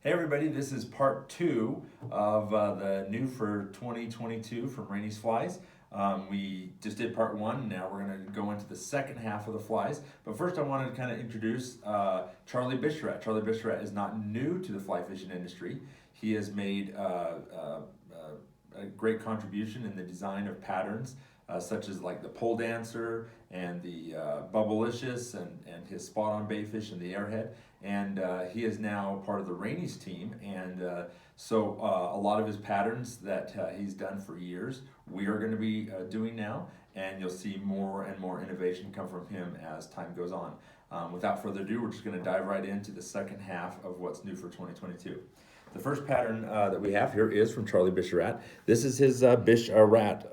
Hey everybody, this is part two of the new for 2022 from Rainey's Flies. We just did part one, now we're going to go into the second half of the flies. But first I wanted to kind of introduce Charlie Bisharat. Charlie Bisharat is not new to the fly fishing industry. He has made a great contribution in the design of patterns such as like the pole dancer and the bubblicious and his spot on baitfish and the airhead. And he is now part of the Rainey's team. And so a lot of his patterns that he's done for years, we are going to be doing now. And you'll see more and more innovation come from him as time goes on. Without further ado, we're just going to dive right into the second half of what's new for 2022. The first pattern that we have here is from Charlie Bisharat. This is his Bisharat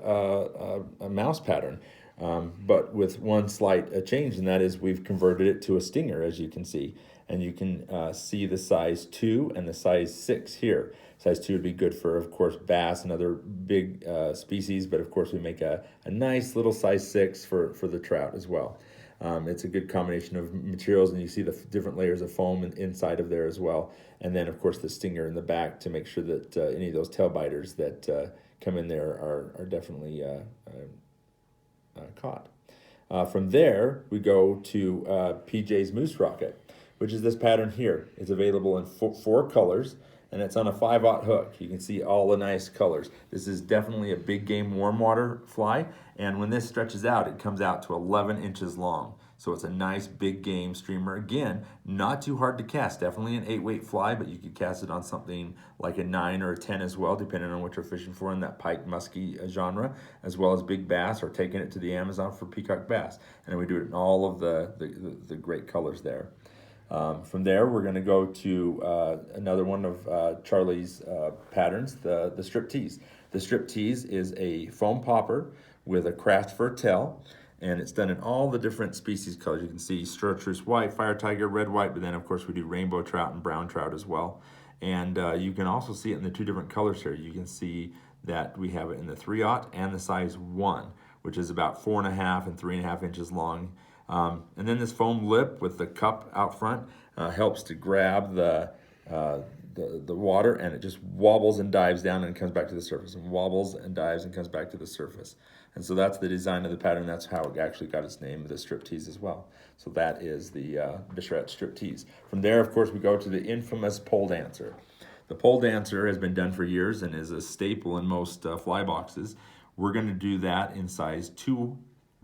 mouse pattern, but with one slight change, and that is we've converted it to a stinger, as you can see. And you can see the size 2 and the size 6 here. Size 2 would be good for, of course, bass and other big species, but of course we make a nice little size 6 for the trout as well. It's a good combination of materials, and you see the different layers of foam inside of there as well. And then, of course, the stinger in the back to make sure that any of those tail biters that come in there are definitely caught. From there, we go to PJ's Moose Rocket, which is this pattern here. It's available in four colors, and it's on a 5/0 hook. You can see all the nice colors. This is definitely a big game warm water fly, and when this stretches out, it comes out to 11 inches long. So it's a nice big game streamer. Again, not too hard to cast. Definitely an 8-weight fly, but you could cast it on something like a 9 or a 10 as well, depending on what you're fishing for in that pike musky genre, as well as big bass, or taking it to the Amazon for peacock bass. And we do it in all of the great colors there. From there, we're going to go to another one of Charlie's patterns, the strip tease. The strip tease is a foam popper with a craft fur tail, and it's done in all the different species colors. You can see chartreuse white, fire tiger, red white, but then of course we do rainbow trout and brown trout as well. And you can also see it in the two different colors here. You can see that we have it in the 3/0 and the size 1, which is about 4.5 and 3.5 inches long. And then this foam lip with the cup out front helps to grab the water, and it just wobbles and dives down and comes back to the surface, and wobbles and dives and comes back to the surface. And so that's the design of the pattern. That's how it actually got its name, the strip tease as well. So that is the Bisharat strip tease. From there, of course, we go to the infamous pole dancer. The pole dancer has been done for years and is a staple in most fly boxes. We're going to do that in size 2,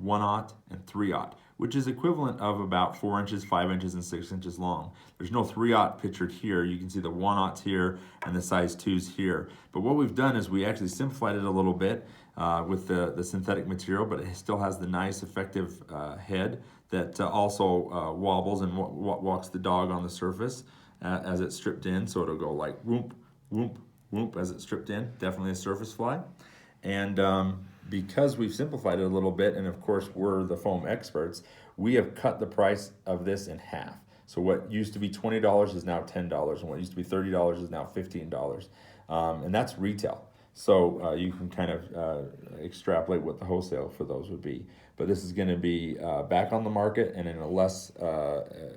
1/0, and 3/0, which is equivalent of about 4 inches, 5 inches, and 6 inches long. There's no 3/0 pictured here. You can see the 1/0 here and the size 2s here. But what we've done is we actually simplified it a little bit with the synthetic material, but it still has the nice effective head that also wobbles and walks the dog on the surface as it's stripped in. So it'll go like whoop, whoop, whoop as it's stripped in. Definitely a surface fly. And because we've simplified it a little bit, and of course we're the foam experts, we have cut the price of this in half. So what used to be $20 is now $10, and what used to be $30 is now $15. And that's retail. So you can kind of extrapolate what the wholesale for those would be. But this is going to be back on the market and in a less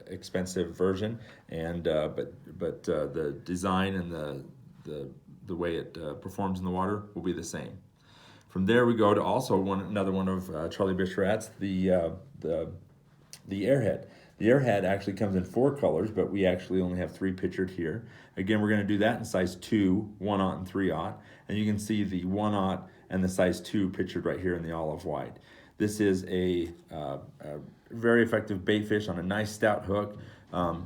expensive version. And but the design and the way it performs in the water will be the same. From there, we go to also another one of Charlie Bisharat's, the airhead. The airhead actually comes in 4 colors, but we actually only have 3 pictured here. Again, we're going to do that in size 2, 1/0, and 3/0. And you can see the 1/0 and the size 2 pictured right here in the olive white. This is a very effective bait fish on a nice stout hook,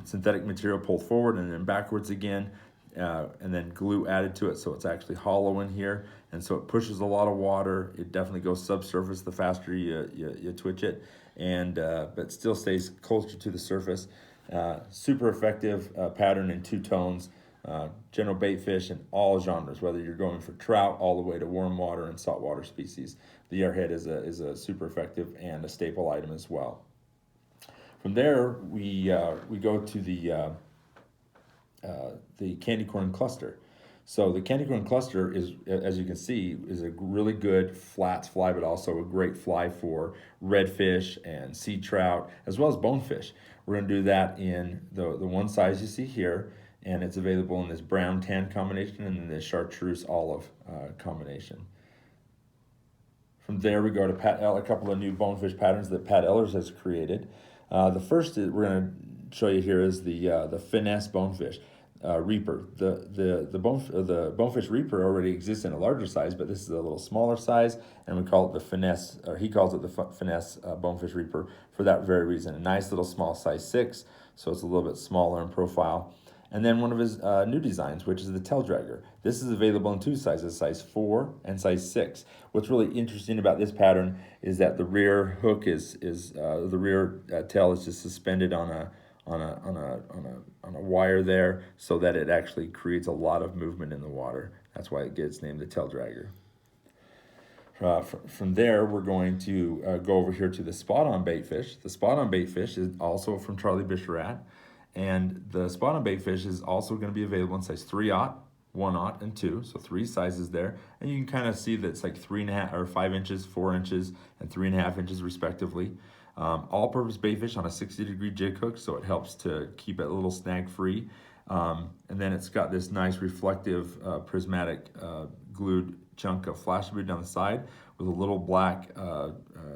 synthetic material pulled forward and then backwards again. And then glue added to it, so it's actually hollow in here, and so it pushes a lot of water. It definitely goes subsurface the faster you twitch it, and but still stays closer to the surface. Super effective pattern in 2 tones. General bait fish in all genres, whether you're going for trout all the way to warm water and saltwater species. The airhead is a super effective and a staple item as well. From there, we go to the candy corn cluster. So the candy corn cluster is, as you can see, is a really good flats fly, but also a great fly for redfish and sea trout, as well as bonefish. We're going to do that in the one size you see here. and it's available in this brown tan combination and then the chartreuse olive combination. From there, we go to a couple of new bonefish patterns that Pat Ellers has created. The first we're going to show you here is the finesse bonefish reaper. The bonefish reaper already exists in a larger size, but this is a little smaller size, and we call it the finesse, or he calls it the finesse bonefish reaper for that very reason. A nice little small size 6, so it's a little bit smaller in profile. And then one of his new designs, which is the tail dragger. This is available in 2 sizes, size 4 and size 6. What's really interesting about this pattern is that the rear hook the rear tail is just suspended on a wire there, so that it actually creates a lot of movement in the water. That's why it gets named the tail dragger. From there, we're going to go over here to the spot-on baitfish. The spot-on baitfish is also from Charlie Bisharat. And the spot-on baitfish is also going to be available in size 3/0, 1/0, and 2. So 3 sizes there. And you can kind of see that it's like 3.5 or 5 inches, 4 inches, and 3.5 inches respectively. All-purpose baitfish on a 60-degree jig hook, so it helps to keep it a little snag-free. And then it's got this nice reflective prismatic glued chunk of flash bead down the side with a little black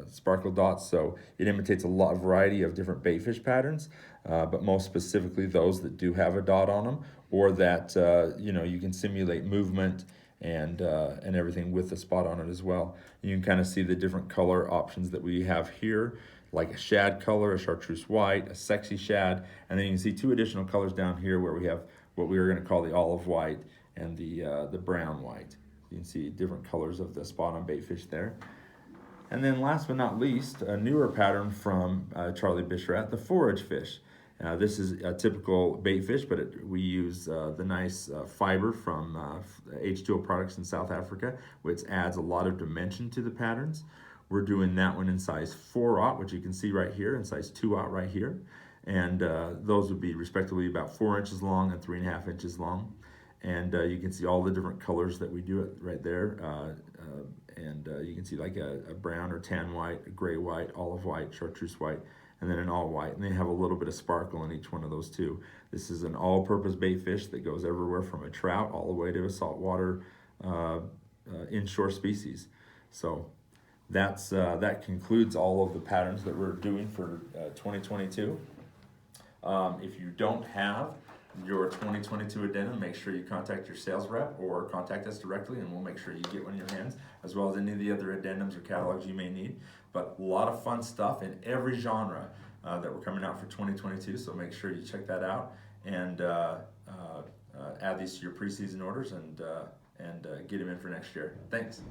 sparkle dots, so it imitates a variety of different baitfish patterns, but most specifically those that do have a dot on them, or that you can simulate movement and everything with the spot on it as well. You can kind of see the different color options that we have here, like a shad color, a chartreuse white, a sexy shad, and then you can see 2 additional colors down here where we have what we are going to call the olive white and the brown white. You can see different colors of the spot-on baitfish there. And then last but not least, a newer pattern from Charlie Bisharat, the forage fish. This is a typical baitfish, but we use the nice fiber from H2O products in South Africa, which adds a lot of dimension to the patterns. We're doing that one in size 4/0, which you can see right here, and size 2/0 right here. And those would be respectively about 4 inches long and 3.5 inches long. And you can see all the different colors that we do it right there. And you can see like a brown or tan white, a gray white, olive white, chartreuse white, and then an all white. And they have a little bit of sparkle in each one of those too. This is an all-purpose baitfish that goes everywhere from a trout all the way to a saltwater inshore species. So that concludes all of the patterns that we're doing for 2022. If you don't have your 2022 addendum, make sure you contact your sales rep or contact us directly, and we'll make sure you get one in your hands, as well as any of the other addendums or catalogs you may need. But a lot of fun stuff in every genre that we're coming out for 2022, so make sure you check that out and add these to your preseason orders and get them in for next year. Thanks.